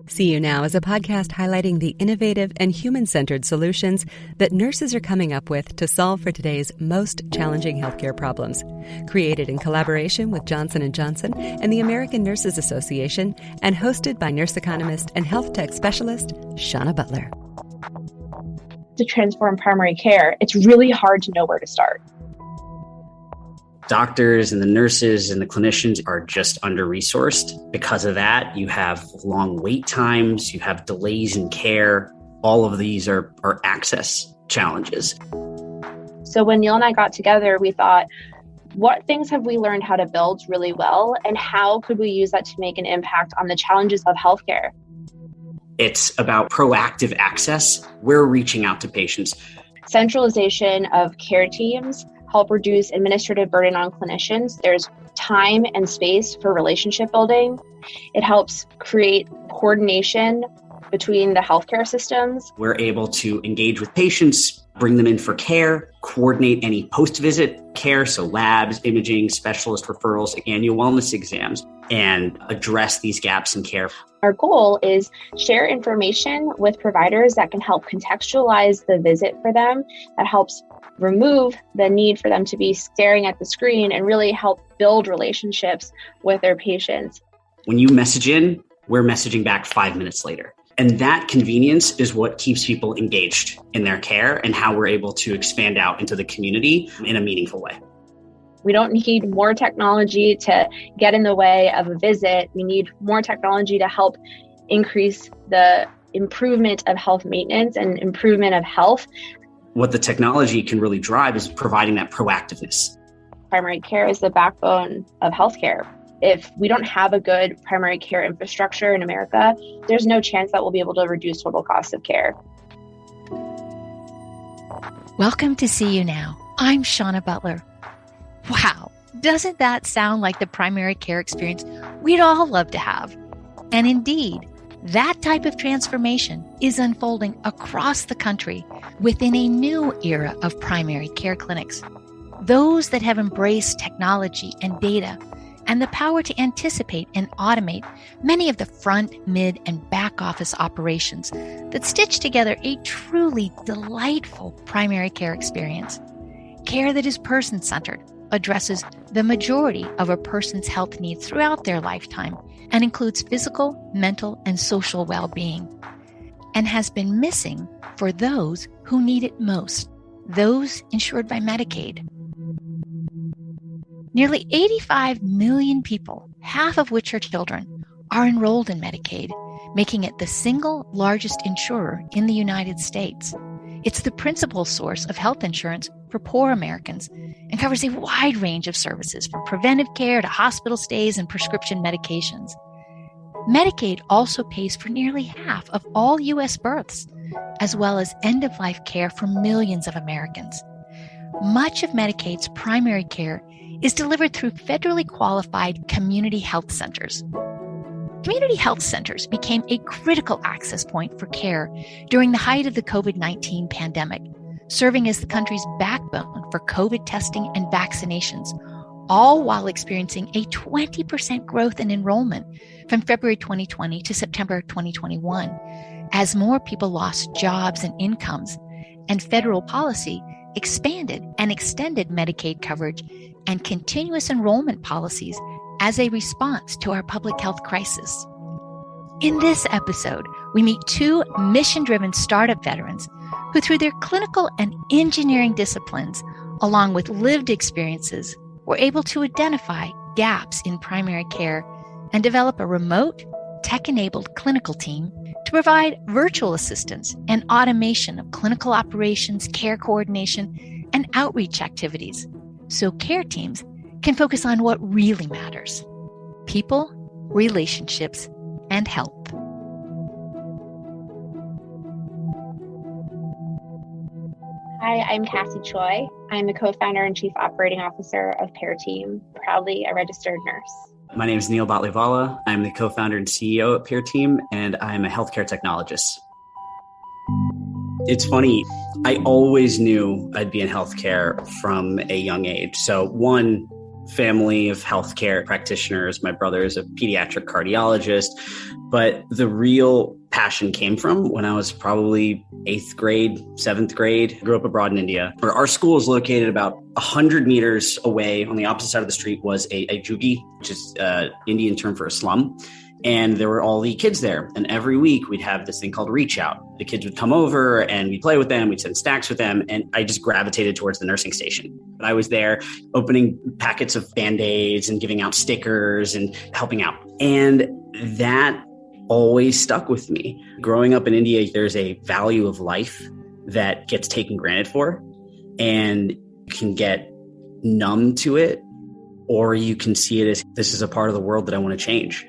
See You Now is a podcast highlighting the innovative and human-centered solutions that nurses are coming up with to solve for today's most challenging healthcare problems. Created in collaboration with Johnson & Johnson and the American Nurses Association and hosted by nurse economist and health tech specialist Shauna Butler. To transform primary care, it's really hard to know where to start. Doctors and the nurses and the clinicians are just under-resourced. Because of that, you have long wait times, you have delays in care. All of these are access challenges. So when Neil and I got together, we thought, what things have we learned how to build really well, and how could we use that to make an impact on the challenges of healthcare? It's about proactive access. We're reaching out to patients. Centralization of care teams help reduce administrative burden on clinicians. There's time and space for relationship building. It helps create coordination between the healthcare systems. We're able to engage with patients, bring them in for care, coordinate any post-visit care, so labs, imaging, specialist referrals, annual wellness exams, and address these gaps in care. Our goal is share information with providers that can help contextualize the visit for them, that helps remove the need for them to be staring at the screen and really help build relationships with their patients. When you message in, we're messaging back 5 minutes later. And that convenience is what keeps people engaged in their care and how we're able to expand out into the community in a meaningful way. We don't need more technology to get in the way of a visit. We need more technology to help increase the improvement of health maintenance and improvement of health. What the technology can really drive is providing that proactiveness. Primary care is the backbone of healthcare. If we don't have a good primary care infrastructure in America, there's no chance that we'll be able to reduce total cost of care. Welcome to See You Now. I'm Shauna Butler. Wow, doesn't that sound like the primary care experience we'd all love to have? And indeed, that type of transformation is unfolding across the country within a new era of primary care clinics. Those that have embraced technology and data and the power to anticipate and automate many of the front, mid, and back office operations that stitch together a truly delightful primary care experience. Care that is person-centered, addresses the majority of a person's health needs throughout their lifetime, and includes physical, mental, and social well-being, and has been missing for those who need it most, those insured by Medicaid. Nearly 85 million people, half of which are children, are enrolled in Medicaid, making it the single largest insurer in the United States. It's the principal source of health insurance for poor Americans and covers a wide range of services from preventive care to hospital stays and prescription medications. Medicaid also pays for nearly half of all U.S. births, as well as end-of-life care for millions of Americans. Much of Medicaid's primary care is delivered through federally qualified community health centers. Community health centers became a critical access point for care during the height of the COVID-19 pandemic, serving as the country's backbone for COVID testing and vaccinations, all while experiencing a 20% growth in enrollment from February 2020 to September 2021, as more people lost jobs and incomes, and federal policy expanded and extended Medicaid coverage and continuous enrollment policies as a response to our public health crisis. In this episode, we meet two mission-driven startup veterans who, through their clinical and engineering disciplines, along with lived experiences, were able to identify gaps in primary care and develop a remote, tech-enabled clinical team to provide virtual assistance and automation of clinical operations, care coordination, and outreach activities, so care teams can focus on what really matters: people, relationships, and health. Hi, I'm Cassie Choi. I'm the co-founder and chief operating officer of Pear Team, proudly a registered nurse. My name is Neil Batlivala. I'm the co-founder and CEO at Pear Team, and I'm a healthcare technologist. It's funny, I always knew I'd be in healthcare from a young age. So one, family of healthcare practitioners. My brother is a pediatric cardiologist, but the real passion came from when I was probably 8th grade, 7th grade. I grew up abroad in India, where our school is located about 100 meters away. On the opposite side of the street was a juggi, which is an Indian term for a slum. And there were all the kids there. And every week we'd have this thing called Reach Out. The kids would come over and we'd play with them. We'd send snacks with them. And I just gravitated towards the nursing station. But I was there opening packets of Band-Aids and giving out stickers and helping out. And that always stuck with me. Growing up in India, there's a value of life that gets taken granted for, and you can get numb to it, or you can see it as this is a part of the world that I want to change.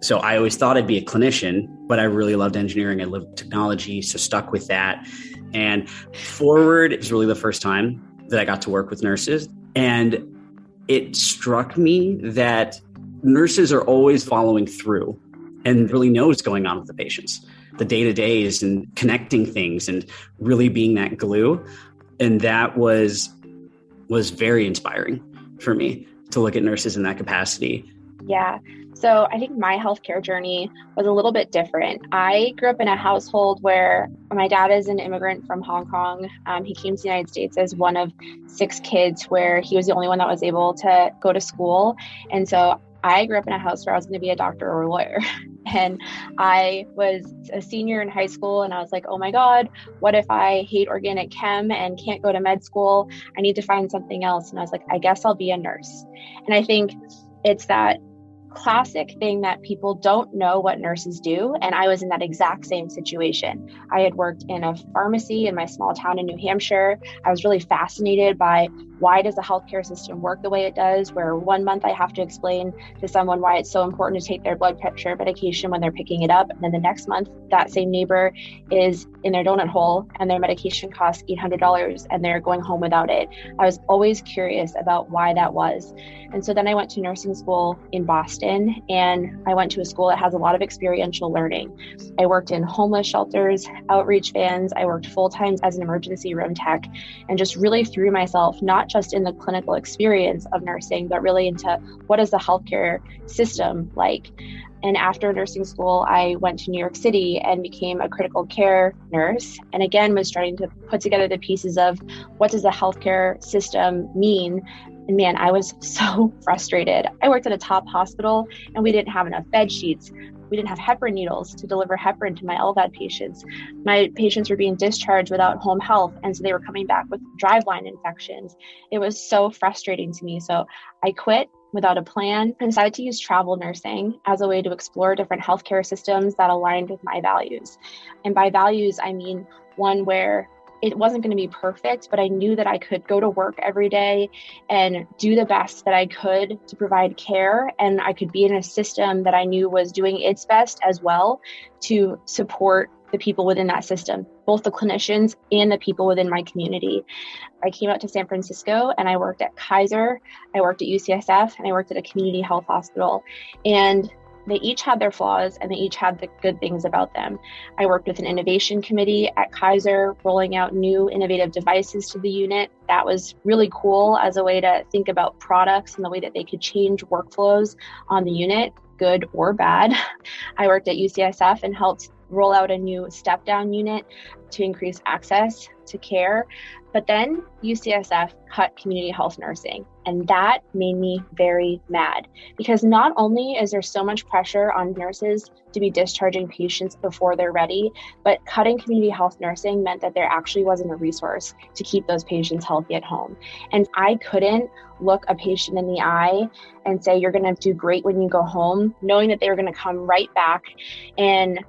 So I always thought I'd be a clinician, but I really loved engineering. I loved technology, so stuck with that. And Forward was really the first time that I got to work with nurses. And it struck me that nurses are always following through and really know what's going on with the patients, the day-to-days and connecting things and really being that glue. And that was very inspiring for me to look at nurses in that capacity. Yeah. So I think my healthcare journey was a little bit different. I grew up in a household where my dad is an immigrant from Hong Kong. He came to the United States as one of 6 kids, where he was the only one that was able to go to school. And so I grew up in a house where I was going to be a doctor or a lawyer. And I was a senior in high school, and I was like, oh my God, what if I hate organic chem and can't go to med school? I need to find something else. And I was like, I guess I'll be a nurse. And I think it's that classic thing that people don't know what nurses do. And I was in that exact same situation. I had worked in a pharmacy in my small town in New Hampshire. I was really fascinated by why does the healthcare system work the way it does, where one month I have to explain to someone why it's so important to take their blood pressure medication when they're picking it up. And then the next month, that same neighbor is in their donut hole and their medication costs $800 and they're going home without it. I was always curious about why that was. And so then I went to nursing school in Boston, and I went to a school that has a lot of experiential learning. I worked in homeless shelters, outreach vans. I worked full-time as an emergency room tech, and just really threw myself, not just in the clinical experience of nursing, but really into what is the healthcare system like. And after nursing school, I went to New York City and became a critical care nurse. And again, was starting to put together the pieces of what does the healthcare system mean? And man, I was so frustrated. I worked at a top hospital and we didn't have enough bed sheets. We didn't have heparin needles to deliver heparin to my LVAD patients. My patients were being discharged without home health, and so they were coming back with driveline infections. It was so frustrating to me. So I quit without a plan and decided to use travel nursing as a way to explore different healthcare systems that aligned with my values. And by values, I mean one where it wasn't going to be perfect, but I knew that I could go to work every day and do the best that I could to provide care. And I could be in a system that I knew was doing its best as well to support the people within that system, both the clinicians and the people within my community. I came out to San Francisco and I worked at Kaiser, I worked at UCSF, and I worked at a community health hospital. And they each had their flaws and they each had the good things about them. I worked with an innovation committee at Kaiser, rolling out new innovative devices to the unit. That was really cool as a way to think about products and the way that they could change workflows on the unit, good or bad. I worked at UCSF and helped roll out a new step-down unit to increase access to care. But then UCSF cut community health nursing, and that made me very mad, because not only is there so much pressure on nurses to be discharging patients before they're ready, but cutting community health nursing meant that there actually wasn't a resource to keep those patients healthy at home. And I couldn't look a patient in the eye and say, you're going to do great when you go home, knowing that they were going to come right back. And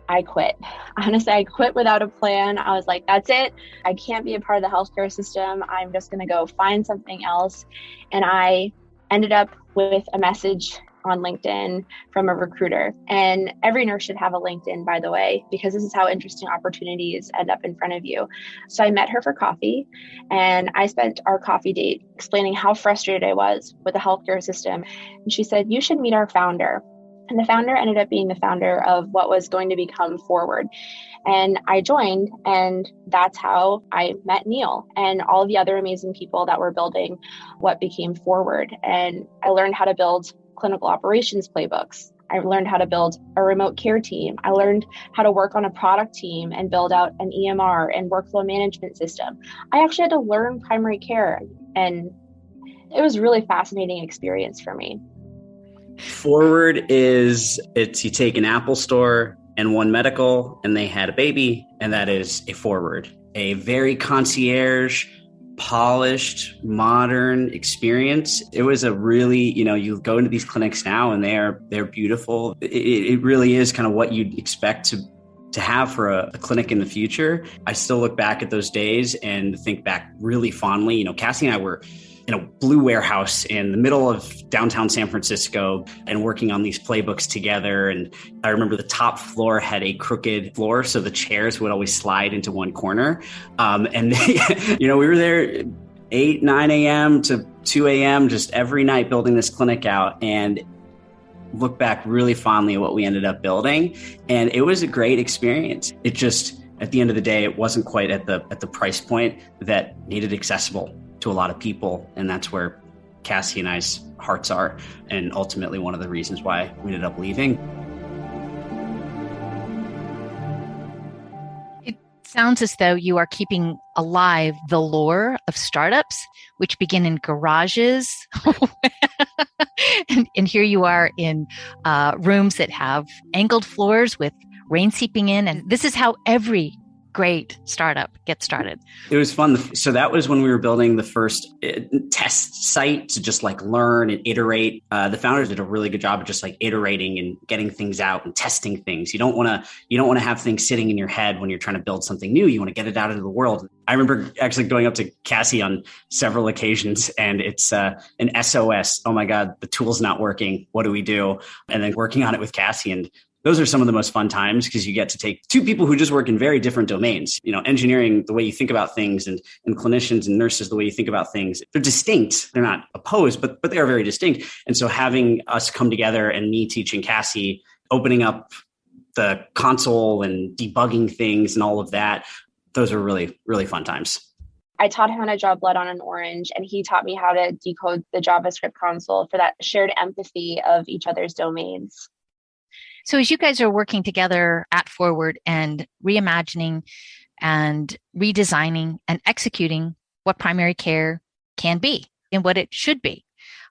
I quit. Honestly, I quit without a plan. I was like, that's it. I can't be a part of the healthcare system. I'm just going to go find something else. And I ended up with a message on LinkedIn from a recruiter. And every nurse should have a LinkedIn, by the way, because this is how interesting opportunities end up in front of you. So I met her for coffee, and I spent our coffee date explaining how frustrated I was with the healthcare system. And she said, you should meet our founder. And the founder ended up being the founder of what was going to become Forward. And I joined, and that's how I met Neil and all of the other amazing people that were building what became Forward. And I learned how to build clinical operations playbooks. I learned how to build a remote care team. I learned how to work on a product team and build out an EMR and workflow management system. I actually had to learn primary care, and it was a really fascinating experience for me. Forward it's you take an Apple store and One Medical, and they had a baby, and that is a Forward, a very concierge, polished, modern experience. It was a really, you go into these clinics now and they're beautiful. It really is kind of what you'd expect to have for a clinic in the future. I still look back at those days and think back really fondly. Cassie and I were in a blue warehouse in the middle of downtown San Francisco and working on these playbooks together. And I remember the top floor had a crooked floor, so the chairs would always slide into one corner. And we were there 8, 9 a.m. to 2 a.m. just every night building this clinic out, and look back really fondly at what we ended up building. And it was a great experience. It just, at the end of the day, it wasn't quite at the price point that made it accessible to a lot of people. And that's where Cassie and I's hearts are. And ultimately one of the reasons why we ended up leaving. It sounds as though you are keeping alive the lore of startups, which begin in garages. and here you are in rooms that have angled floors with rain seeping in. And this is how every great startup gets started. It was fun. So that was when we were building the first test site to just learn and iterate. The founders did a really good job of just iterating and getting things out and testing things. You don't want to have things sitting in your head when you're trying to build something new. You want to get it out into the world. I remember actually going up to Cassie on several occasions, and it's an SOS. Oh my God, the tool's not working. What do we do? And then working on it with Cassie, and those are some of the most fun times because you get to take two people who just work in very different domains. Engineering, the way you think about things, and clinicians and nurses, the way you think about things. They're distinct. They're not opposed, but they are very distinct. And so having us come together and me teaching Cassie, opening up the console and debugging things and all of that, those are really, really fun times. I taught him how to draw blood on an orange, and he taught me how to decode the JavaScript console for that shared empathy of each other's domains. So as you guys are working together at Forward and reimagining and redesigning and executing what primary care can be and what it should be,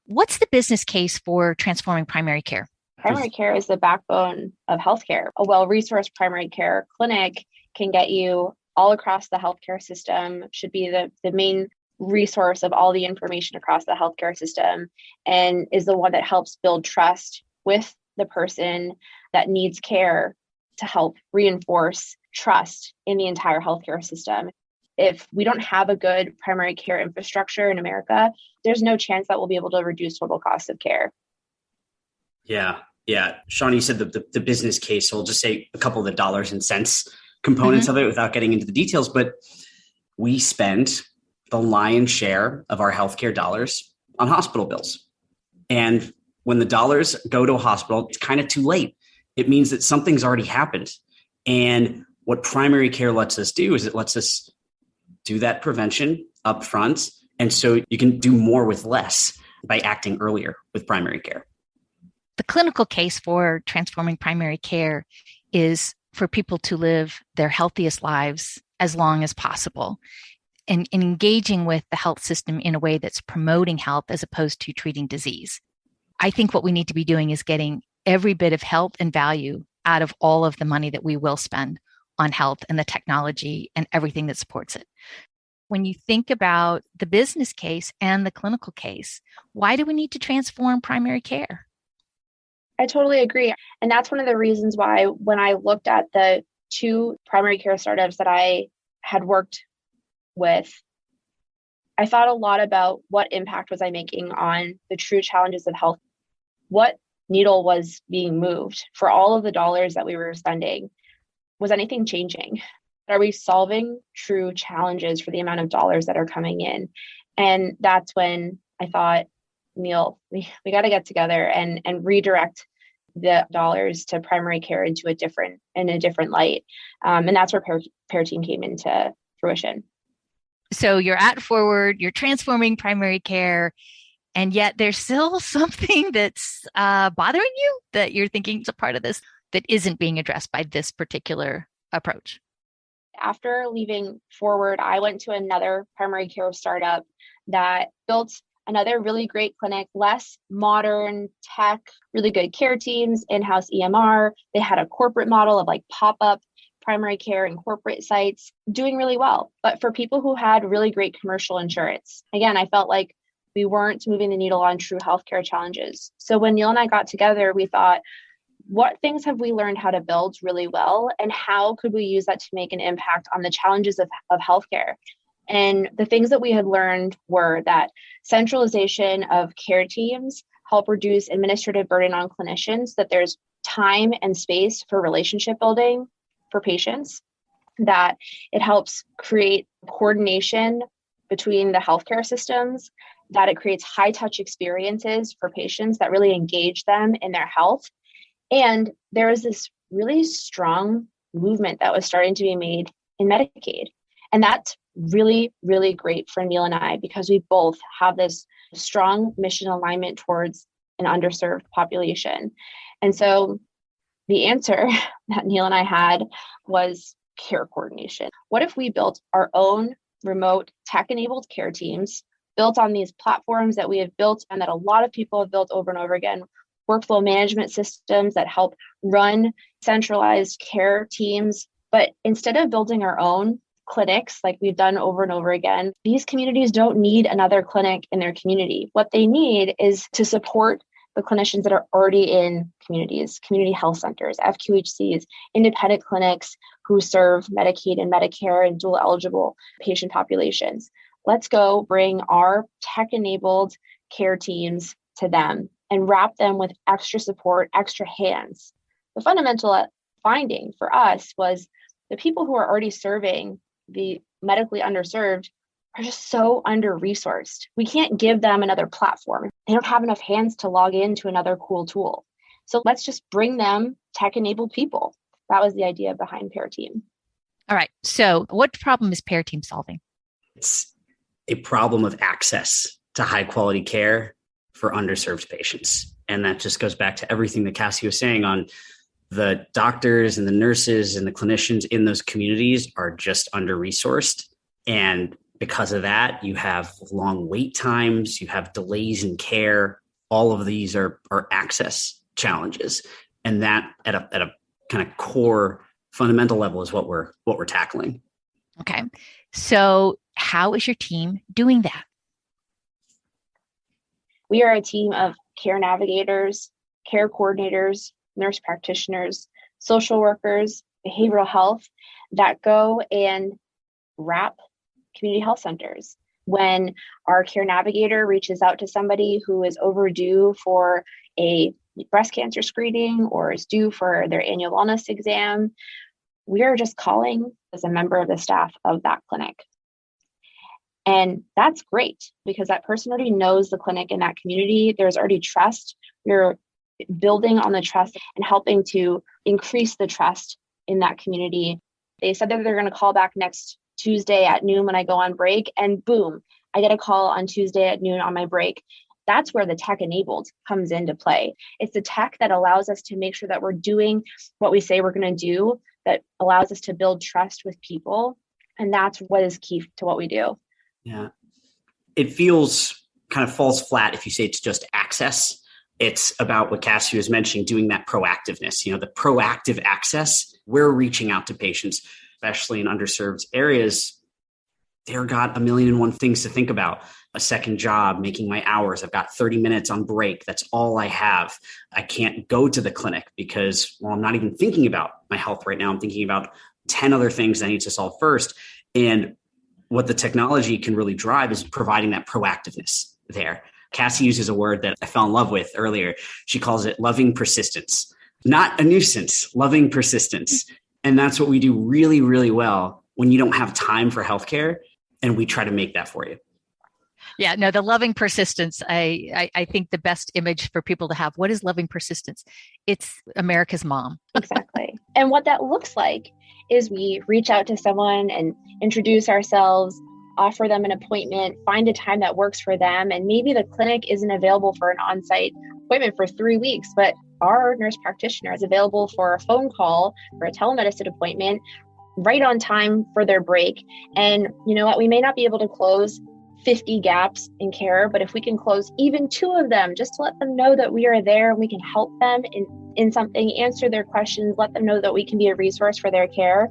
what's the business case for transforming primary care? Primary care is the backbone of healthcare. A well-resourced primary care clinic can get you all across the healthcare system, should be the main resource of all the information across the healthcare system, and is the one that helps build trust with the person that needs care to help reinforce trust in the entire healthcare system. If we don't have a good primary care infrastructure in America, there's no chance that we'll be able to reduce total cost of care. Yeah. Sean, you said the business case. So I'll just say a couple of the dollars and cents components of it without getting into the details. But we spend the lion's share of our healthcare dollars on hospital bills. And when the dollars go to a hospital, it's kind of too late. It means that something's already happened. And what primary care lets us do is it lets us do that prevention up front. And so you can do more with less by acting earlier with primary care. The clinical case for transforming primary care is for people to live their healthiest lives as long as possible, and engaging with the health system in a way that's promoting health as opposed to treating disease. I think what we need to be doing is getting every bit of help and value out of all of the money that we will spend on health and the technology and everything that supports it. When you think about the business case and the clinical case, why do we need to transform primary care? I totally agree. And that's one of the reasons why when I looked at the 2 primary care startups that I had worked with, I thought a lot about what impact was I making on the true challenges of health. What needle was being moved for all of the dollars that we were spending? Was anything changing? Are we solving true challenges for the amount of dollars that are coming in? And that's when I thought, Neil, we got to get together and redirect the dollars to primary care in a different light. And that's where Pair Team came into fruition. So you're at Forward, you're transforming primary care, and yet there's still something that's bothering you that you're thinking is a part of this that isn't being addressed by this particular approach. After leaving Forward, I went to another primary care startup that built another really great clinic, less modern tech, really good care teams, in-house EMR. They had a corporate model of like pop-up primary care and corporate sites, doing really well. But for people who had really great commercial insurance, again, I felt like we weren't moving the needle on true healthcare challenges. So when Neil and I got together, we thought, what things have we learned how to build really well? And how could we use that to make an impact on the challenges of healthcare? And the things that we had learned were that centralization of care teams help reduce administrative burden on clinicians, that there's time and space for relationship building for patients, that it helps create coordination between the healthcare systems, that it creates high touch experiences for patients that really engage them in their health. And there was this really strong movement that was starting to be made in Medicaid. And that's really, really great for Neil and I, because we both have this strong mission alignment towards an underserved population. And so the answer that Neil and I had was care coordination. What if we built our own remote tech-enabled care teams, built on these platforms that we have built and that a lot of people have built over and over again, workflow management systems that help run centralized care teams. But instead of building our own clinics like we've done over and over again, these communities don't need another clinic in their community. What they need is to support the clinicians that are already in communities, community health centers, FQHCs, independent clinics who serve Medicaid and Medicare and dual eligible patient populations. Let's go bring our tech-enabled care teams to them and wrap them with extra support, extra hands. The fundamental finding for us was the people who are already serving the medically underserved are just so under-resourced. We can't give them another platform. They don't have enough hands to log into another cool tool. So let's just bring them tech-enabled people. That was the idea behind Pair Team. All right. So what problem is Pair Team solving? It's a problem of access to high-quality care for underserved patients. And that just goes back to everything that Cassie was saying on the doctors and the nurses and the clinicians in those communities are just under-resourced. And because of that, you have long wait times, you have delays in care. All of these are access challenges. And that at a kind of core fundamental level is what we're tackling. Okay. So how is your team doing that? We are a team of care navigators, care coordinators, nurse practitioners, social workers, behavioral health that go and wrap community health centers. When our care navigator reaches out to somebody who is overdue for a breast cancer screening or is due for their annual wellness exam, we are just calling as a member of the staff of that clinic. And that's great because that person already knows the clinic in that community. There's already trust. You're building on the trust and helping to increase the trust in that community. They said that they're going to call back next Tuesday at noon when I go on break, and boom, I get a call on Tuesday at noon on my break. That's where the tech enabled comes into play. It's the tech that allows us to make sure that we're doing what we say we're going to do, that allows us to build trust with people. And that's what is key to what we do. Yeah. It feels kind of falls flat if you say it's just access. It's about what Cassie was mentioning, doing that proactiveness, the proactive access. We're reaching out to patients, especially in underserved areas. They've got 1,000,001 things to think about. A second job, making my hours. I've got 30 minutes on break. That's all I have. I can't go to the clinic because, I'm not even thinking about my health right now. I'm thinking about 10 other things I need to solve first. And what the technology can really drive is providing that proactiveness there. Cassie uses a word that I fell in love with earlier. She calls it loving persistence, not a nuisance, loving persistence. And that's what we do really, really well when you don't have time for healthcare, and we try to make that for you. Yeah, no, the loving persistence, I think the best image for people to have. What is loving persistence? It's America's mom. Exactly. And what that looks like is we reach out to someone and introduce ourselves, offer them an appointment, find a time that works for them. And maybe the clinic isn't available for an on-site appointment for 3 weeks, but our nurse practitioner is available for a phone call, for a telemedicine appointment, right on time for their break. And you know what? We may not be able to close 50 gaps in care, but if we can close even 2 of them, just to let them know that we are there and we can help them in something, answer their questions, let them know that we can be a resource for their care,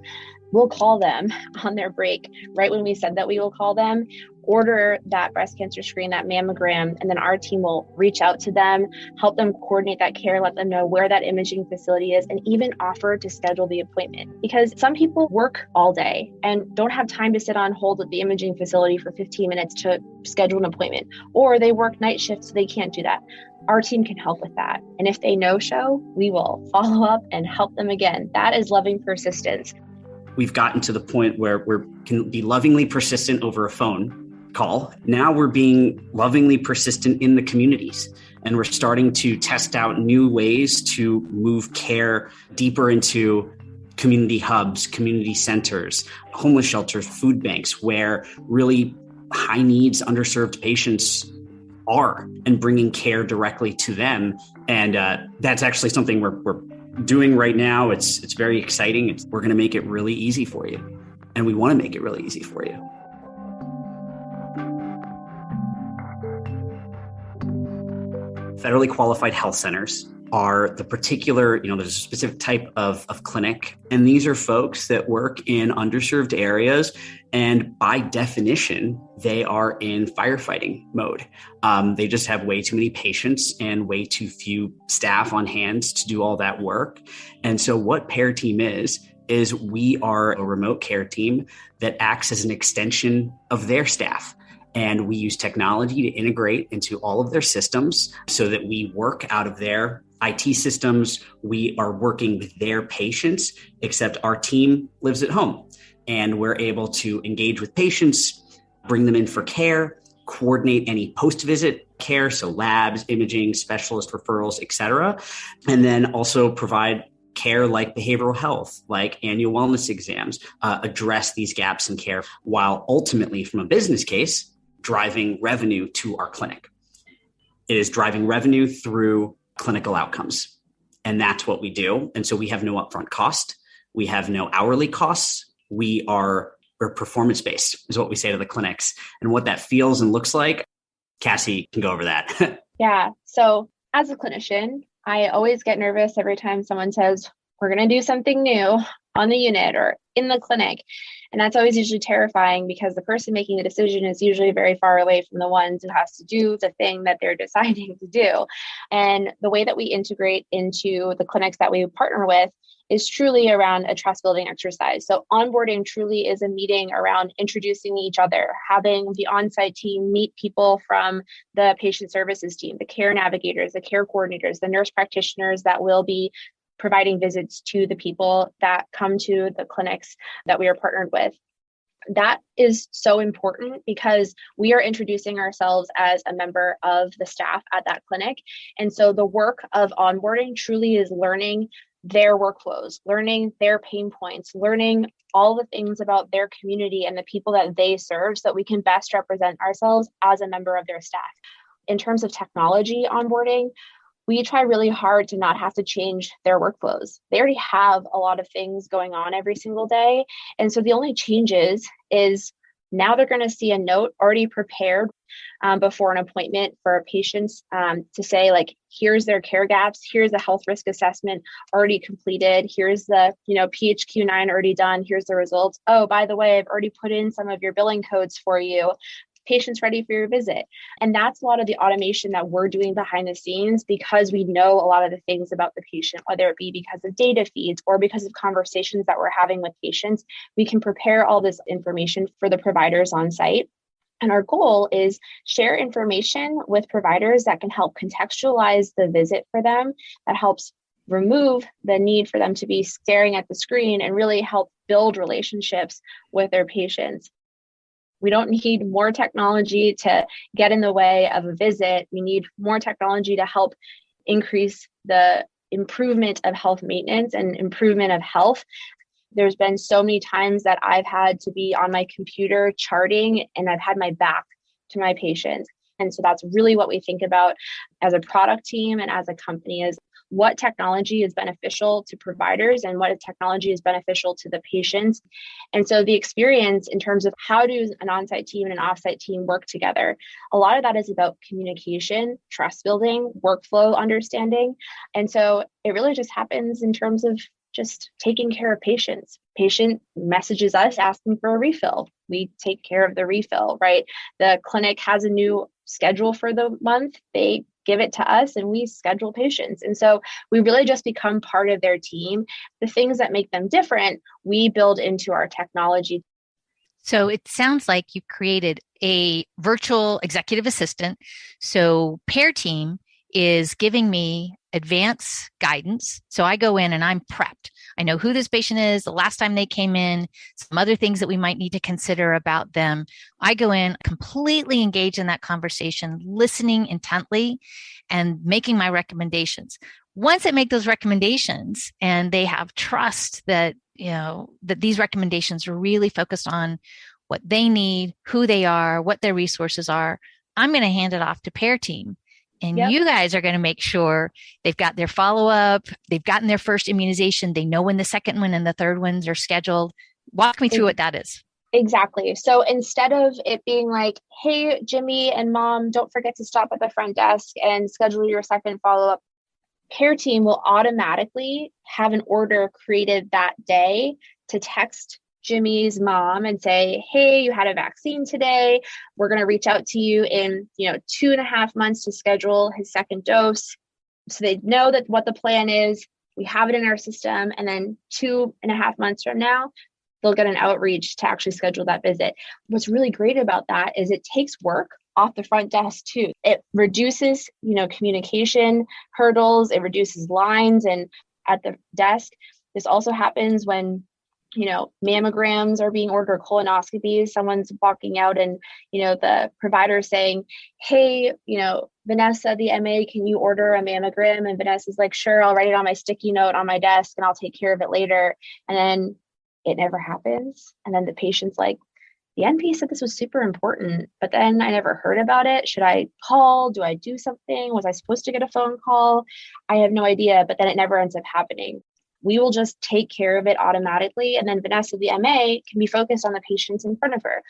we'll call them on their break, right when we said that we will call them, order that breast cancer screen, that mammogram, and then our team will reach out to them, help them coordinate that care, let them know where that imaging facility is, and even offer to schedule the appointment. Because some people work all day and don't have time to sit on hold at the imaging facility for 15 minutes to schedule an appointment, or they work night shifts, so they can't do that. Our team can help with that. And if they no-show, we will follow up and help them again. That is loving persistence. We've gotten to the point where we can be lovingly persistent over a phone call. Now we're being lovingly persistent in the communities, and we're starting to test out new ways to move care deeper into community hubs, community centers, homeless shelters, food banks, where really high needs, underserved patients are, and bringing care directly to them. And that's actually something we're doing right now. It's very exciting. We're going to make it really easy for you. And we want to make it really easy for you. Federally qualified health centers are the particular, there's a specific type of clinic. And these are folks that work in underserved areas. And by definition, they are in firefighting mode. They just have way too many patients and way too few staff on hand to do all that work. And so what Pair Team is we are a remote care team that acts as an extension of their staff. And we use technology to integrate into all of their systems so that we work out of their IT systems. We are working with their patients, except our team lives at home. And we're able to engage with patients, bring them in for care, coordinate any post-visit care, so labs, imaging, specialist referrals, et cetera. And then also provide care like behavioral health, like annual wellness exams, address these gaps in care, while ultimately, from a business case, driving revenue to our clinic. It is driving revenue through clinical outcomes. And that's what we do. And so we have no upfront cost. We have no hourly costs. We're performance-based is what we say to the clinics. And what that feels and looks like, Cassie can go over that. Yeah. So as a clinician, I always get nervous every time someone says, we're going to do something new on the unit or in the clinic. And that's always usually terrifying because the person making the decision is usually very far away from the ones who has to do the thing that they're deciding to do. And the way that we integrate into the clinics that we partner with is truly around a trust building exercise. So onboarding truly is a meeting around introducing each other, having the onsite team meet people from the patient services team, the care navigators, the care coordinators, the nurse practitioners that will be providing visits to the people that come to the clinics that we are partnered with. That is so important because we are introducing ourselves as a member of the staff at that clinic. And so the work of onboarding truly is learning their workflows, learning their pain points, learning all the things about their community and the people that they serve so that we can best represent ourselves as a member of their staff. In terms of technology onboarding, we try really hard to not have to change their workflows. They already have a lot of things going on every single day. And so the only changes is now they're going to see a note already prepared before an appointment for patients to say, like, here's their care gaps, here's the health risk assessment already completed, here's the PHQ-9 already done, here's the results. Oh, by the way, I've already put in some of your billing codes for you. Patients ready for your visit. And that's a lot of the automation that we're doing behind the scenes because we know a lot of the things about the patient, whether it be because of data feeds or because of conversations that we're having with patients. We can prepare all this information for the providers on site. And our goal is share information with providers that can help contextualize the visit for them, that helps remove the need for them to be staring at the screen and really help build relationships with their patients. We don't need more technology to get in the way of a visit. We need more technology to help increase the improvement of health maintenance and improvement of health. There's been so many times that I've had to be on my computer charting, and I've had my back to my patients. And so that's really what we think about as a product team and as a company, is what technology is beneficial to providers and what technology is beneficial to the patients. And so the experience in terms of how do an on-site team and an off-site team work together, a lot of that is about communication, trust building, workflow understanding. And so it really just happens in terms of just taking care of patients. Patient messages us asking for a refill. We take care of the refill, right? The clinic has a new schedule for the month. They give it to us and we schedule patients. And so we really just become part of their team. The things that make them different, we build into our technology. So it sounds like you created a virtual executive assistant. So Pair Team is giving me advance guidance. So I go in and I'm prepped. I know who this patient is, the last time they came in, some other things that we might need to consider about them. I go in completely engaged in that conversation, listening intently and making my recommendations. Once I make those recommendations and they have trust that, that these recommendations are really focused on what they need, who they are, what their resources are, I'm going to hand it off to Pair Team. And you guys are going to make sure they've got their follow-up, they've gotten their first immunization, they know when the second one and the third ones are scheduled. Walk me through what that is. Exactly. So instead of it being like, hey, Jimmy and Mom, don't forget to stop at the front desk and schedule your second follow-up, Pair Team will automatically have an order created that day to text Jimmy's mom and say, hey, you had a vaccine today. We're going to reach out to you in, 2.5 months to schedule his second dose. So they know that what the plan is. We have it in our system. And then 2.5 months from now, they'll get an outreach to actually schedule that visit. What's really great about that is it takes work off the front desk too. It reduces, communication hurdles. It reduces lines and at the desk. This also happens when mammograms are being ordered, colonoscopies, someone's walking out and, the provider saying, hey, Vanessa, the MA, can you order a mammogram? And Vanessa's like, sure, I'll write it on my sticky note on my desk and I'll take care of it later. And then it never happens. And then the patient's like, the NP said this was super important, but then I never heard about it. Should I call? Do I do something? Was I supposed to get a phone call? I have no idea, but then it never ends up happening. We will just take care of it automatically. And then Vanessa, the MA, can be focused on the patients in front of her.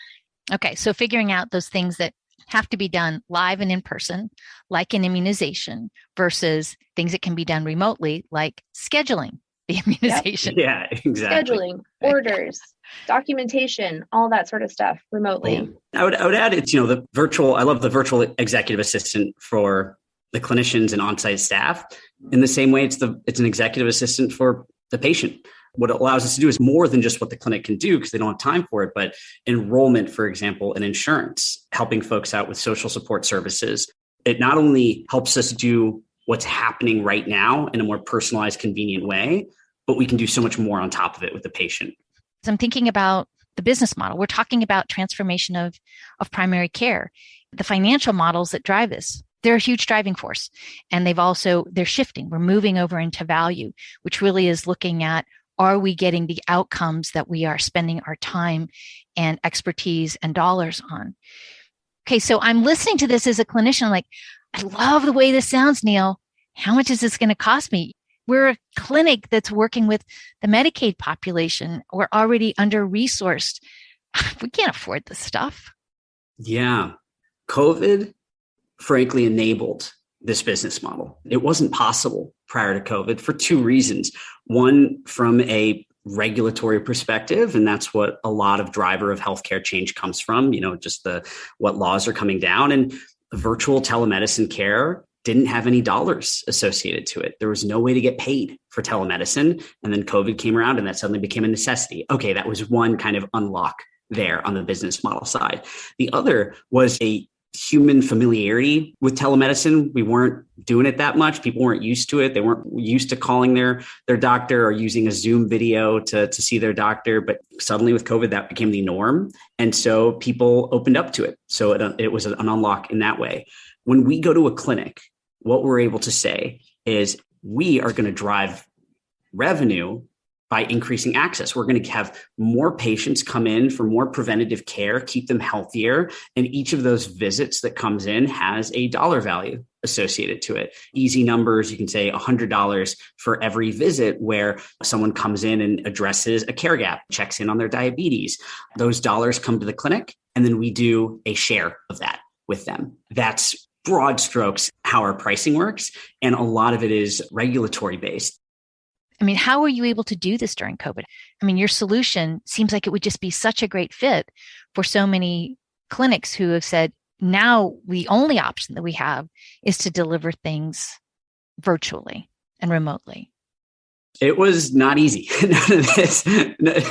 Okay. So figuring out those things that have to be done live and in person, like an immunization, versus things that can be done remotely, like scheduling the immunization. Yeah, exactly. Scheduling, orders, documentation, all that sort of stuff remotely. I would add it's, I love the virtual executive assistant for the clinicians and on-site staff. In the same way, it's an executive assistant for the patient. What it allows us to do is more than just what the clinic can do because they don't have time for it, but enrollment, for example, in insurance, helping folks out with social support services. It not only helps us do what's happening right now in a more personalized, convenient way, but we can do so much more on top of it with the patient. So I'm thinking about the business model. We're talking about transformation of primary care, the financial models that drive this. They're a huge driving force. And they're shifting. We're moving over into value, which really is looking at, are we getting the outcomes that we are spending our time and expertise and dollars on? Okay, so I'm listening to this as a clinician, like, I love the way this sounds, Neil. How much is this going to cost me? We're a clinic that's working with the Medicaid population. We're already under-resourced. We can't afford this stuff. Yeah. COVID frankly enabled this business model. It wasn't possible prior to COVID for two reasons. One, from a regulatory perspective, and that's what a lot of driver of healthcare change comes from, just what laws are coming down. And virtual telemedicine care didn't have any dollars associated to it. There was no way to get paid for telemedicine. And then COVID came around and that suddenly became a necessity. Okay, that was one kind of unlock there on the business model side. The other was a human familiarity with telemedicine. We weren't doing it that much. People weren't used to it. They weren't used to calling their doctor or using a Zoom video to see their doctor. But suddenly with COVID, that became the norm. And so people opened up to it. So it was an unlock in that way. When we go to a clinic, what we're able to say is we are going to drive revenue by increasing access. We're going to have more patients come in for more preventative care, keep them healthier. And each of those visits that comes in has a dollar value associated to it. Easy numbers, you can say $100 for every visit where someone comes in and addresses a care gap, checks in on their diabetes. Those dollars come to the clinic, and then we do a share of that with them. That's broad strokes how our pricing works. And a lot of it is regulatory based. I mean, how were you able to do this during COVID? I mean, your solution seems like it would just be such a great fit for so many clinics who have said, now the only option that we have is to deliver things virtually and remotely. It was not easy. None of this,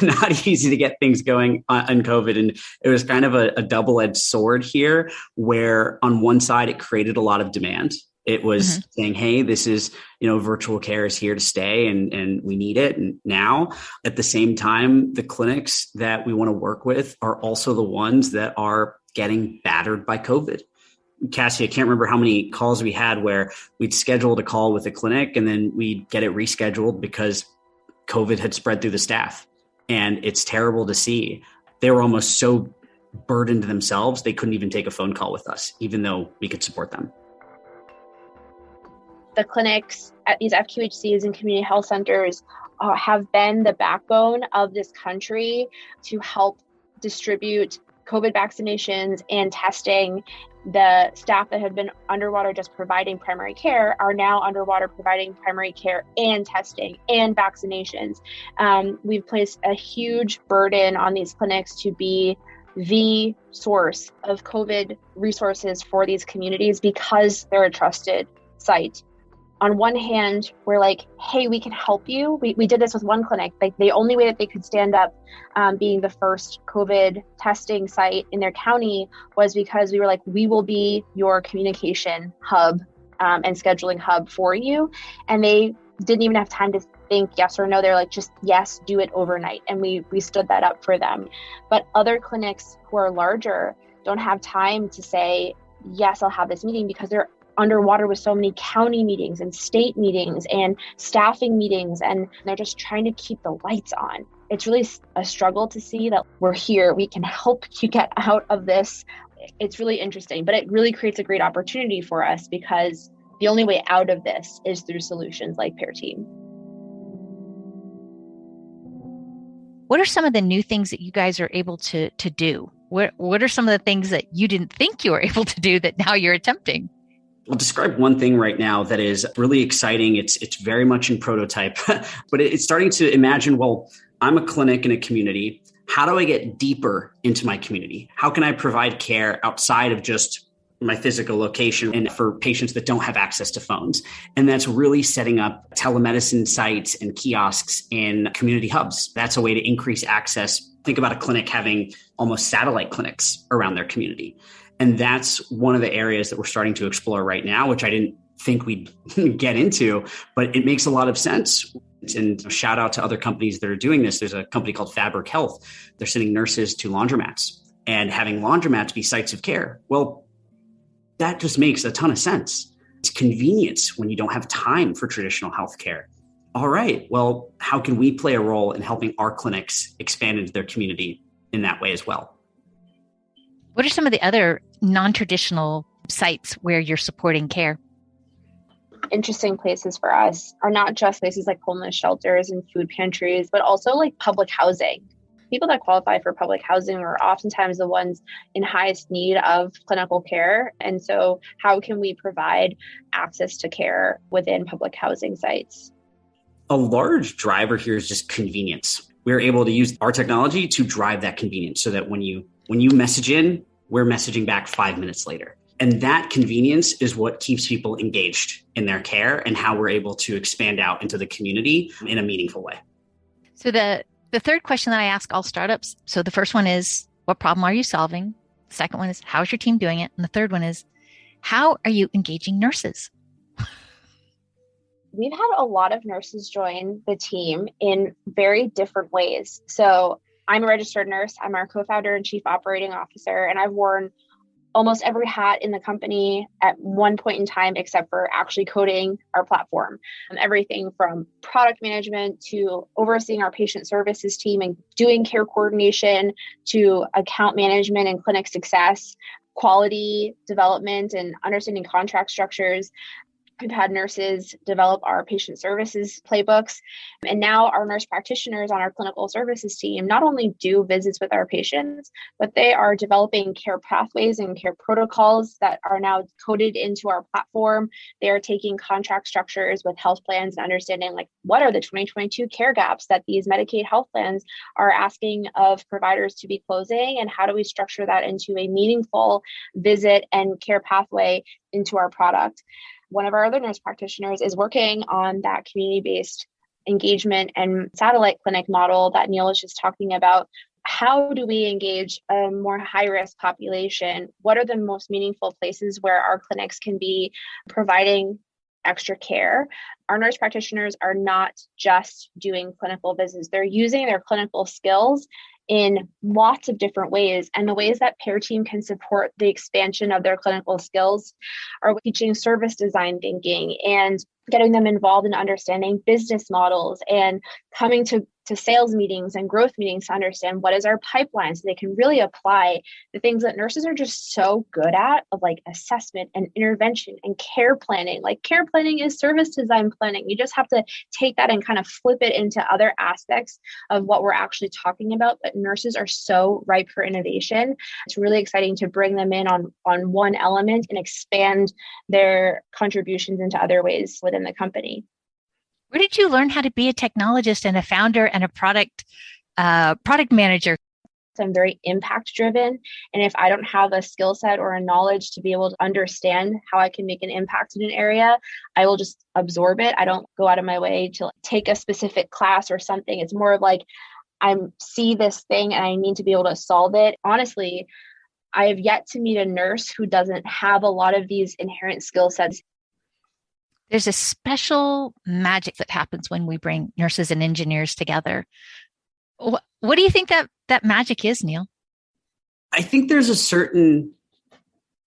not easy to get things going on COVID. And it was kind of a double-edged sword here, where on one side, it created a lot of demand. It was saying, hey, this is, virtual care is here to stay and we need it. And now at the same time, the clinics that we want to work with are also the ones that are getting battered by COVID. Cassie, I can't remember how many calls we had where we'd scheduled a call with a clinic and then we'd get it rescheduled because COVID had spread through the staff. And it's terrible to see. They were almost so burdened themselves, they couldn't even take a phone call with us, even though we could support them. The clinics at these FQHCs and community health centers have been the backbone of this country to help distribute COVID vaccinations and testing. The staff that have been underwater just providing primary care are now underwater providing primary care and testing and vaccinations. We've placed a huge burden on these clinics to be the source of COVID resources for these communities because they're a trusted site. On one hand, we're like, hey, we can help you. We did this with one clinic. Like the only way that they could stand up being the first COVID testing site in their county was because we were like, we will be your communication hub and scheduling hub for you. And they didn't even have time to think yes or no. They're like, just yes, do it overnight. And we stood that up for them. But other clinics who are larger don't have time to say, yes, I'll have this meeting because they're underwater with so many county meetings and state meetings and staffing meetings, and they're just trying to keep the lights on. It's really a struggle to see that we're here. We can help you get out of this. It's really interesting, but it really creates a great opportunity for us because the only way out of this is through solutions like Pear Team. What are some of the new things that you guys are able to do? What are some of the things that you didn't think you were able to do that now you're attempting? I'll describe one thing right now that is really exciting. It's very much in prototype, but it's starting to imagine, well, I'm a clinic in a community. How do I get deeper into my community? How can I provide care outside of just my physical location and for patients that don't have access to phones? And that's really setting up telemedicine sites and kiosks in community hubs. That's a way to increase access. Think about a clinic having almost satellite clinics around their community. And that's one of the areas that we're starting to explore right now, which I didn't think we'd get into, but it makes a lot of sense. And shout out to other companies that are doing this. There's a company called Fabric Health. They're sending nurses to laundromats and having laundromats be sites of care. Well, that just makes a ton of sense. It's convenience when you don't have time for traditional healthcare. All right, well, how can we play a role in helping our clinics expand into their community in that way as well? What are some of the other non-traditional sites where you're supporting care? Interesting places for us are not just places like homeless shelters and food pantries, but also like public housing. People that qualify for public housing are oftentimes the ones in highest need of clinical care. And so how can we provide access to care within public housing sites? A large driver here is just convenience. We're able to use our technology to drive that convenience so that when you message in, we're messaging back 5 minutes later. And that convenience is what keeps people engaged in their care and how we're able to expand out into the community in a meaningful way. So the third question that I ask all startups, so the first one is, what problem are you solving? The second one is, how's your team doing it? And the third one is, how are you engaging nurses? We've had a lot of nurses join the team in very different ways. So I'm a registered nurse. I'm our co-founder and chief operating officer, and I've worn almost every hat in the company at one point in time, except for actually coding our platform. Everything from product management to overseeing our patient services team and doing care coordination to account management and clinic success, quality development and understanding contract structures. We've had nurses develop our patient services playbooks. And now our nurse practitioners on our clinical services team not only do visits with our patients, but they are developing care pathways and care protocols that are now coded into our platform. They are taking contract structures with health plans and understanding like what are the 2022 care gaps that these Medicaid health plans are asking of providers to be closing, and how do we structure that into a meaningful visit and care pathway into our product. One of our other nurse practitioners is working on that community-based engagement and satellite clinic model that Neil was just talking about. How do we engage a more high-risk population? What are the most meaningful places where our clinics can be providing extra care? Our nurse practitioners are not just doing clinical visits. They're using their clinical skills in lots of different ways. And the ways that Pear Team can support the expansion of their clinical skills are teaching service design thinking and getting them involved in understanding business models and coming to sales meetings and growth meetings to understand what is our pipeline, so they can really apply the things that nurses are just so good at, of like assessment and intervention and care planning. Like care planning is service design planning. You just have to take that and kind of flip it into other aspects of what we're actually talking about. But nurses are so ripe for innovation. It's really exciting to bring them in on one element and expand their contributions into other ways within the company. Where did you learn how to be a technologist and a founder and a product manager? I'm very impact driven. And if I don't have a skill set or a knowledge to be able to understand how I can make an impact in an area, I will just absorb it. I don't go out of my way to take a specific class or something. It's more of like, I see this thing and I need to be able to solve it. Honestly, I have yet to meet a nurse who doesn't have a lot of these inherent skill sets. There's a special magic that happens when we bring nurses and engineers together. What do you think that magic is, Neil? I think there's a certain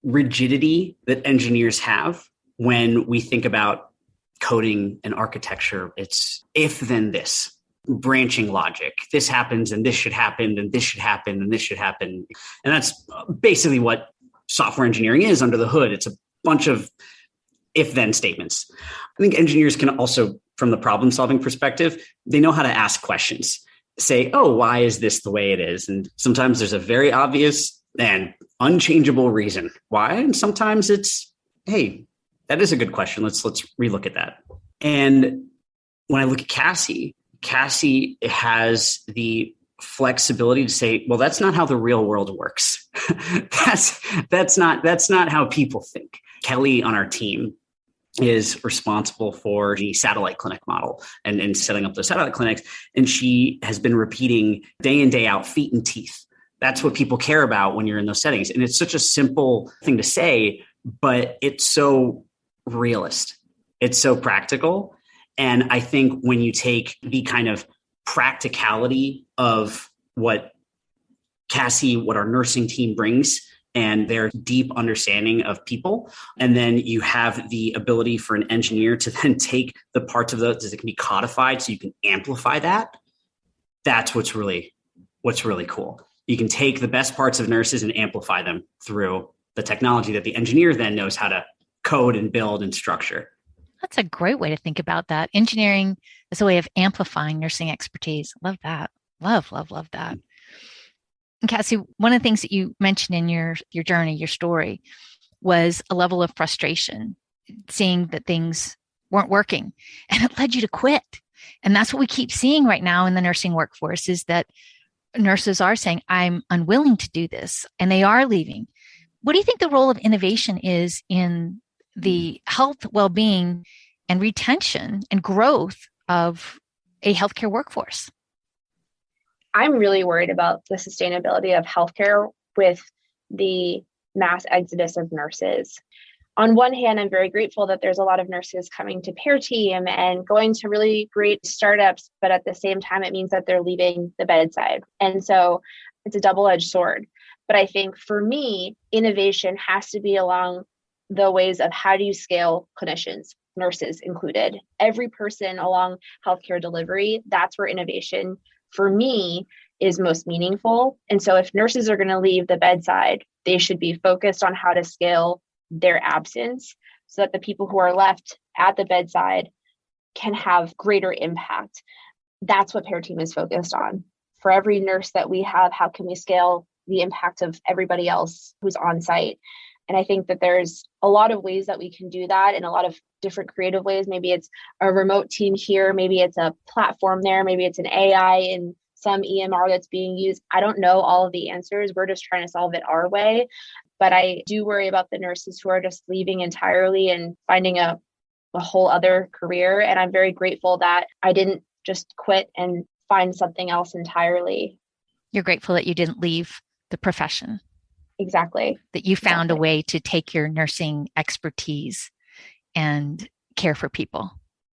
rigidity that engineers have when we think about coding and architecture. It's if then this, branching logic. This happens and this should happen and this should happen and this should happen. And that's basically what software engineering is under the hood. It's a bunch of if-then statements. I think engineers can also, from the problem-solving perspective, they know how to ask questions. Say, oh, why is this the way it is? And sometimes there's a very obvious and unchangeable reason why. And sometimes it's, hey, that is a good question. Let's relook at that. And when I look at Cassie has the flexibility to say, well, that's not how the real world works. that's not how people think. Kelly on our team is responsible for the satellite clinic model and setting up the satellite clinics. And she has been repeating day in, day out, feet and teeth. That's what people care about when you're in those settings. And it's such a simple thing to say, but it's so realist. It's so practical. And I think when you take the kind of practicality of what our nursing team brings, and their deep understanding of people. And then you have the ability for an engineer to then take the parts of those that can be codified so you can amplify that. That's what's really cool. You can take the best parts of nurses and amplify them through the technology that the engineer then knows how to code and build and structure. That's a great way to think about that. Engineering is a way of amplifying nursing expertise. Love that. Love that. And Cassie, one of the things that you mentioned in your journey, your story, was a level of frustration, seeing that things weren't working, and it led you to quit. And that's what we keep seeing right now in the nursing workforce, is that nurses are saying, I'm unwilling to do this, and they are leaving. What do you think the role of innovation is in the health, well-being, and retention and growth of a healthcare workforce? I'm really worried about the sustainability of healthcare with the mass exodus of nurses. On one hand, I'm very grateful that there's a lot of nurses coming to Pear Team and going to really great startups, but at the same time, it means that they're leaving the bedside. And so it's a double-edged sword. But I think for me, innovation has to be along the ways of how do you scale clinicians, nurses included, every person along healthcare delivery. That's where innovation for me is most meaningful. And so if nurses are going to leave the bedside, they should be focused on how to scale their absence so that the people who are left at the bedside can have greater impact. That's what Pear Team is focused on. For every nurse that we have, how can we scale the impact of everybody else who's on site? And I think that there's a lot of ways that we can do that in a lot of different creative ways. Maybe it's a remote team here, maybe it's a platform there, maybe it's an AI in some EMR that's being used. I don't know all of the answers. We're just trying to solve it our way. But I do worry about the nurses who are just leaving entirely and finding a whole other career. And I'm very grateful that I didn't just quit and find something else entirely. You're grateful that you didn't leave the profession. Exactly. That you found a way to take your nursing expertise and care for people.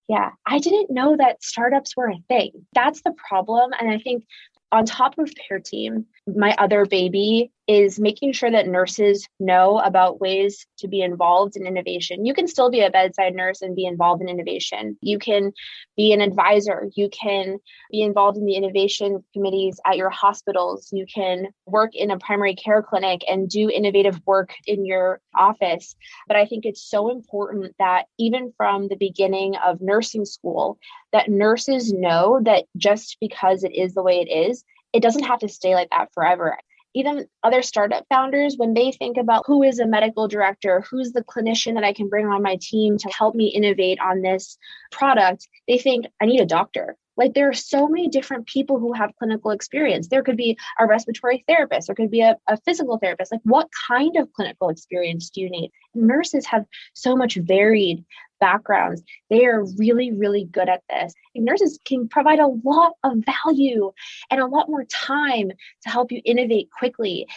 Yeah, I didn't know that startups were a thing. That's the problem. And I think on top of Pear Team, my other baby is making sure that nurses know about ways to be involved in innovation. You can still be a bedside nurse and be involved in innovation. You can be an advisor. You can be involved in the innovation committees at your hospitals. You can work in a primary care clinic and do innovative work in your office. But I think it's so important that even from the beginning of nursing school, that nurses know that just because it is the way it is, it doesn't have to stay like that forever. Even other startup founders, when they think about who is a medical director, who's the clinician that I can bring on my team to help me innovate on this product, they think, I need a doctor. Like there are so many different people who have clinical experience. There could be a respiratory therapist, there could be a physical therapist. Like what kind of clinical experience do you need? Nurses have so much varied backgrounds. They are really, really good at this. And nurses can provide a lot of value and a lot more time to help you innovate quickly.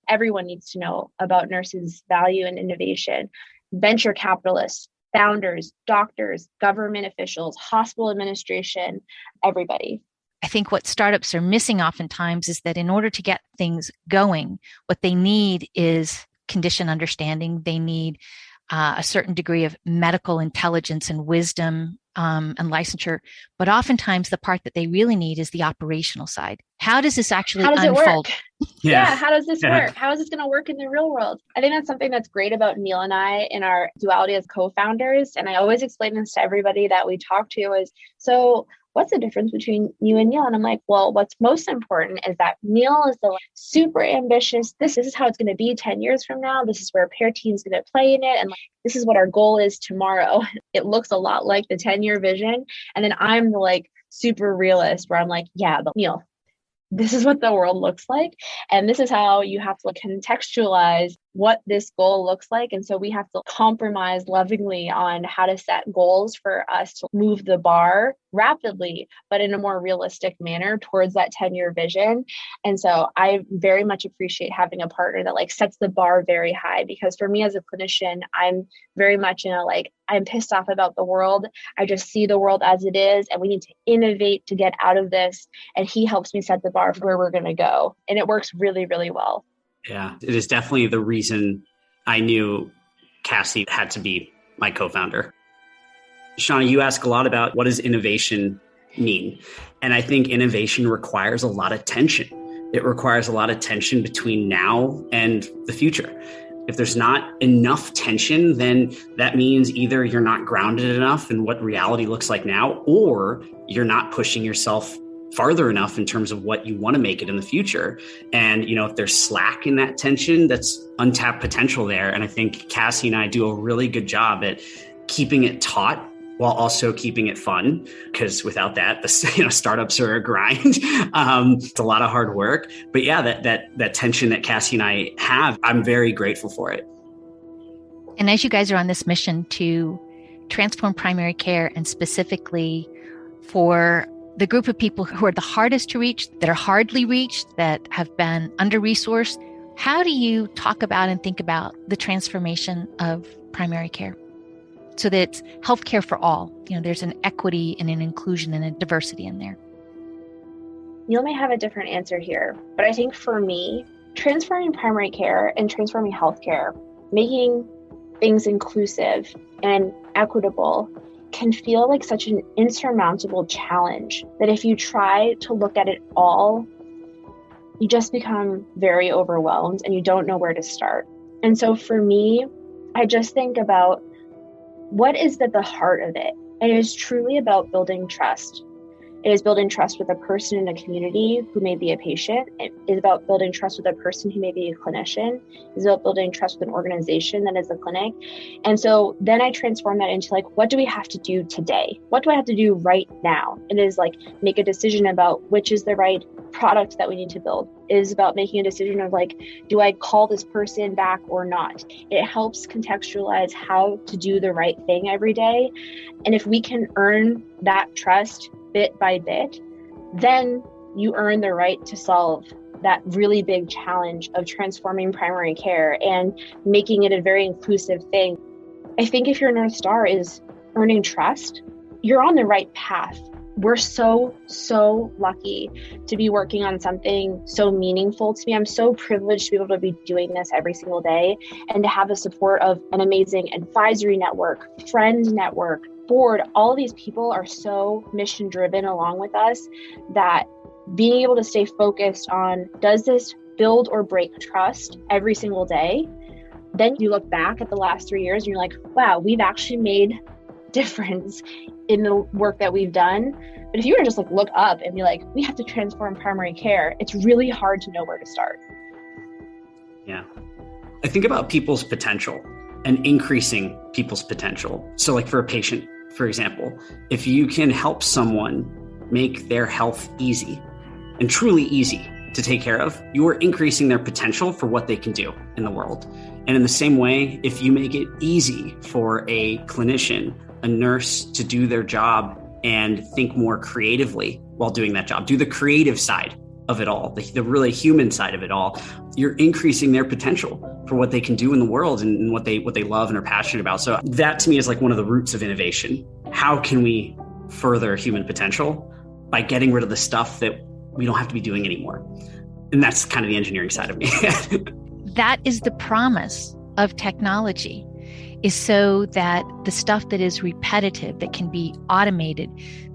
Everyone needs to know about nurses' value and innovation. Venture capitalists, founders, doctors, government officials, hospital administration, everybody. I think what startups are missing oftentimes is that in order to get things going, what they need is condition understanding. They need a certain degree of medical intelligence and wisdom and licensure. But oftentimes the part that they really need is the operational side. How does this actually unfold? Yeah. How does this work? How is this going to work in the real world? I think that's something that's great about Neil and I in our duality as co-founders. And I always explain this to everybody that we talk to is, so what's the difference between you and Neil? And I'm like, well, what's most important is that Neil is the super ambitious. This is how it's going to be 10 years from now. This is where Pear Team's going to play in it. And this is what our goal is tomorrow. It looks a lot like the 10-year vision. And then I'm the super realist where I'm like, yeah, but Neil, this is what the world looks like. And this is how you have to contextualize what this goal looks like. And so we have to compromise lovingly on how to set goals for us to move the bar rapidly, but in a more realistic manner towards that 10-year vision. And so I very much appreciate having a partner that sets the bar very high, because for me as a clinician, I'm very much in I'm pissed off about the world. I just see the world as it is, and we need to innovate to get out of this. And he helps me set the bar for where we're going to go. And it works really, really well. Yeah, it is definitely the reason I knew Cassie had to be my co-founder. Shauna, you ask a lot about what does innovation mean? And I think innovation requires a lot of tension. It requires a lot of tension between now and the future. If there's not enough tension, then that means either you're not grounded enough in what reality looks like now, or you're not pushing yourself farther enough in terms of what you want to make it in the future. And, if there's slack in that tension, that's untapped potential there. And I think Cassie and I do a really good job at keeping it taut while also keeping it fun, because without that, startups are a grind. It's a lot of hard work. But yeah, that tension that Cassie and I have, I'm very grateful for it. And as you guys are on this mission to transform primary care, and specifically for the group of people who are the hardest to reach, that are hardly reached, that have been under-resourced, How do you talk about and think about the transformation of primary care so that it's healthcare for all? There's an equity and an inclusion and a diversity in there. Neil may have a different answer here, but I think for me, transforming primary care and transforming healthcare, making things inclusive and equitable can feel like such an insurmountable challenge that if you try to look at it all, you just become very overwhelmed and you don't know where to start. And so for me, I just think about what is at the heart of it. And it is truly about building trust. It is building trust with a person in a community who may be a patient. It is about building trust with a person who may be a clinician. It is about building trust with an organization that is a clinic. And so then I transform that into like, what do we have to do today? What do I have to do right now? It is like make a decision about which is the right product that we need to build. It is about making a decision of like, do I call this person back or not? It helps contextualize how to do the right thing every day. And if we can earn that trust bit by bit, then you earn the right to solve that really big challenge of transforming primary care and making it a very inclusive thing. I think if your North Star is earning trust, you're on the right path. We're so lucky to be working on something so meaningful to me. I'm so privileged to be able to be doing this every single day and to have the support of an amazing advisory network, friend network, board. All of these people are so mission driven along with us that being able to stay focused on, does this build or break trust every single day? Then you look back at the last 3 years and you're like, wow, we've actually made difference in the work that we've done. But if you were to just like look up and be like, we have to transform primary care, it's really hard to know where to start. Yeah. I think about people's potential and increasing people's potential. So like for a patient, for example, if you can help someone make their health easy and truly easy to take care of, you are increasing their potential for what they can do in the world. And in the same way, if you make it easy for a clinician, a nurse to do their job and think more creatively while doing that job, do the creative side of it all, the really human side of it all, you're increasing their potential for what they can do in the world and what they love and are passionate about. So that to me is like one of the roots of innovation. How can we further human potential by getting rid of the stuff that we don't have to be doing anymore? And that's kind of the engineering side of me. That is the promise of technology, is so that the stuff that is repetitive, that can be automated,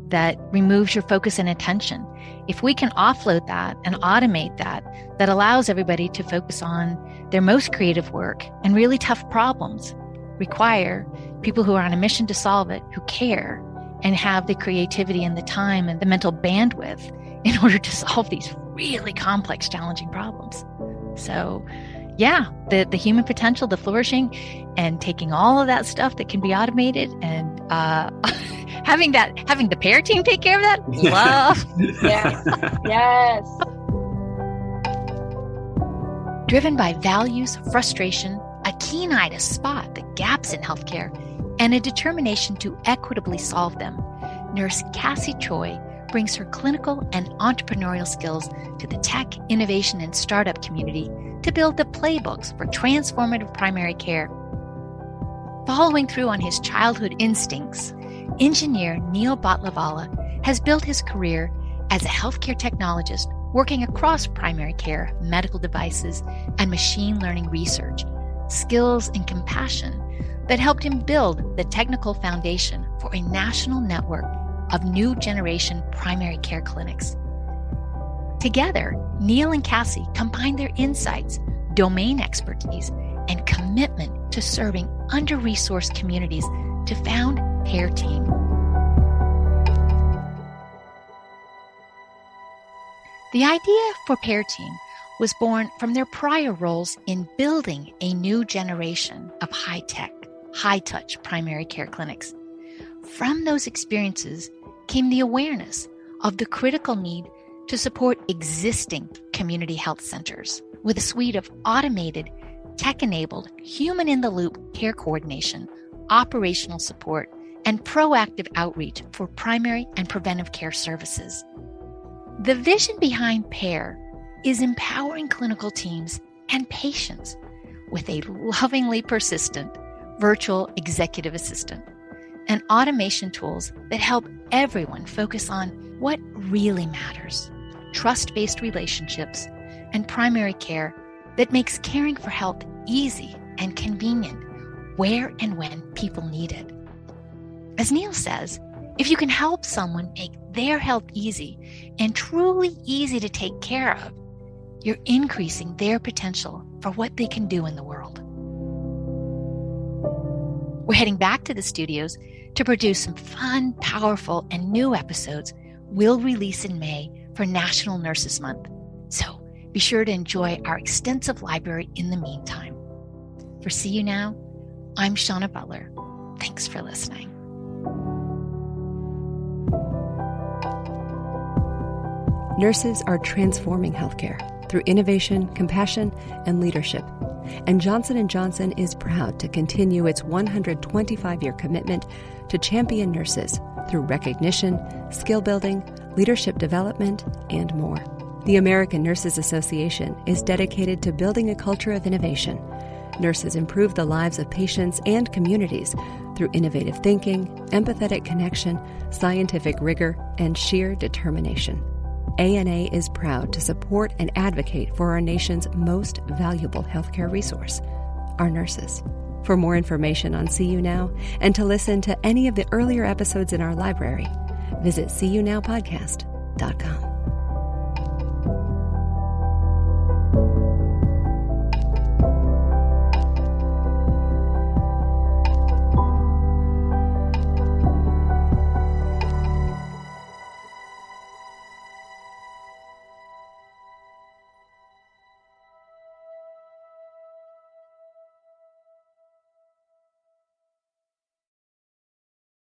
that removes your focus and attention. If we can offload that and automate that, that allows everybody to focus on their most creative work, and really tough problems require people who are on a mission to solve it, who care and have the creativity and the time and the mental bandwidth in order to solve these really complex, challenging problems. So yeah, the human potential, the flourishing, and taking all of that stuff that can be automated and having the pair team take care of that. Love. Yes. Driven by values, frustration, a keen eye to spot the gaps in healthcare, and a determination to equitably solve them, nurse Cassie Choi brings her clinical and entrepreneurial skills to the tech, innovation, and startup community to build the playbooks for transformative primary care. Following through on his childhood instincts, engineer Neil Batlivala has built his career as a healthcare technologist working across primary care, medical devices, and machine learning research, skills and compassion that helped him build the technical foundation for a national network of new generation primary care clinics. Together, Neil and Cassie combine their insights, domain expertise, and commitment to serving under-resourced communities to found Pair Team. The idea for Pair Team was born from their prior roles in building a new generation of high-tech, high-touch primary care clinics. From those experiences came the awareness of the critical need to support existing community health centers with a suite of automated, tech-enabled, human-in-the-loop care coordination, operational support, and proactive outreach for primary and preventive care services. The vision behind PAIR is empowering clinical teams and patience with a lovingly persistent virtual executive assistant, and automation tools that help everyone focus on what really matters, trust-based relationships, and primary care that makes caring for health easy and convenient where and when people need it. As Neil says, if you can help someone make their health easy and truly easy to take care of, you're increasing their potential for what they can do in the world. We're heading back to the studios to produce some fun, powerful, and new episodes we'll release in May for National Nurses Month. So be sure to enjoy our extensive library in the meantime. For See You Now, I'm Shauna Butler. Thanks for listening. Nurses are transforming healthcare through innovation, compassion, and leadership. And Johnson & Johnson is proud to continue its 125-year commitment to champion nurses through recognition, skill building, leadership development, and more. The American Nurses Association is dedicated to building a culture of innovation. Nurses improve the lives of patients and communities through innovative thinking, empathetic connection, scientific rigor, and sheer determination. ANA is proud to support and advocate for our nation's most valuable healthcare resource, our nurses. For more information on See You Now and to listen to any of the earlier episodes in our library, visit seeyounowpodcast.com.